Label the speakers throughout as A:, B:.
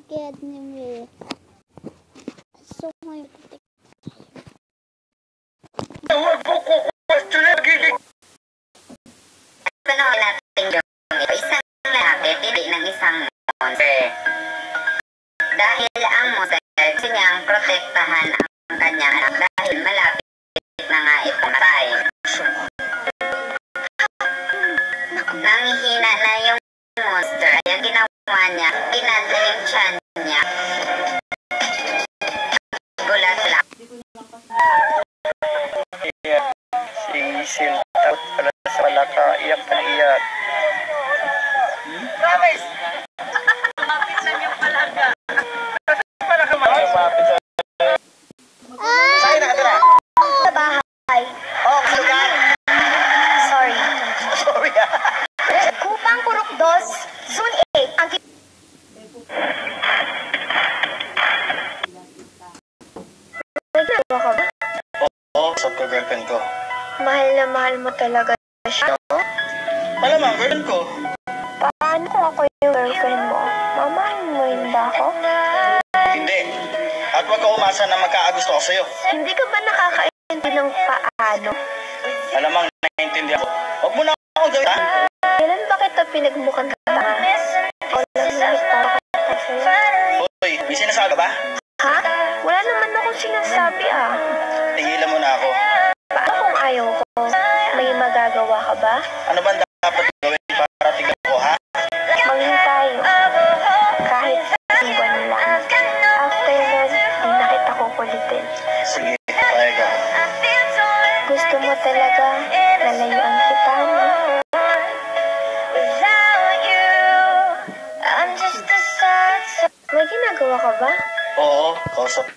A: get me. So ngayon.
B: Panoorin natin yung isang lapit, hindi ng isang monster. Dahil ang monster, gusto niyang protektahan ang kanyang anak dahil malapit na nga ipatay. Nangihina na yung monster, kaya ginawa niya, kinanda yung tiyan niya. Gulat lang.
C: Si Sil, takot pala sa malaka, iyak na iyak. Promise! Mapit lang yung palaga. Palaka mapit sa... Saan nakatira?
B: Sa bahay.
C: Oh, lugar.
B: Sorry.
C: Sorry
B: Kupang Purok 2, Zone 8, ang
C: Oo, sa girlfriend ko.
B: mahal na mahal mo talaga siya, no?
C: Malamang, girlfriend ko.
B: Paano kung ako yung girlfriend mo? Mamahalin mo rin ba ako?
C: Hindi. At wag ka umasa na magkaagusto ko sa'yo.
B: Hindi ka ba nakakaintindi ng paano?
C: Malamang, naiintindihan ko. Huwag mo na ako gawin, ha?
B: Kailan ba kita pinagmukhang tanga? O lang para ka sa'yo?
C: Hoy, may sinasabi ka ba?
B: Ha? Wala naman akong sinasabi, ah.
C: Tingilan mo na ako.
B: Paano kung ayaw ko? May magagawa ka ba?
C: Ano ba dapat gawin para tignan ko, ha?
B: Maghintay. Kahit iwan lang. After nun, di na kita kukulitin.
C: Sige, payag ako.
B: Gusto mo talaga lalayuan kita, no? May ginagawa ka ba?
C: Oo, kausap.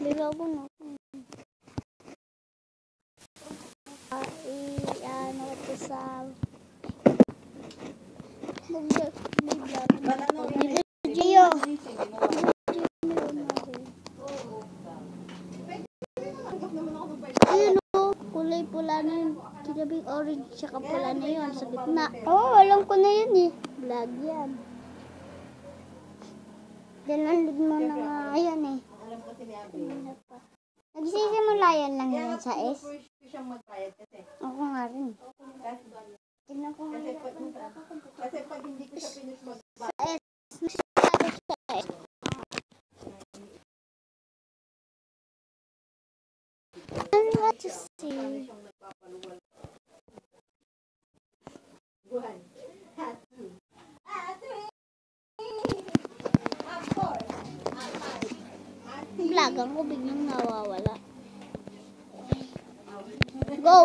A: Ligaw mo na. Ano ito sa... Gio! Ayun o, kulay pula na yun. Kinabing orange tsaka pula na yun sa gitna. Oo, alam ko na yun eh. Vlog yan. Dalanlid mo na nga. Ayan eh. Nagsisimula yan lang yan sa S. Ako nga rin. Tignan ko nga.
D: Kasi pag hindi ko siya finish
A: Sa S. Sa S. I want to see. Vlog ako biglang nawawala. Go!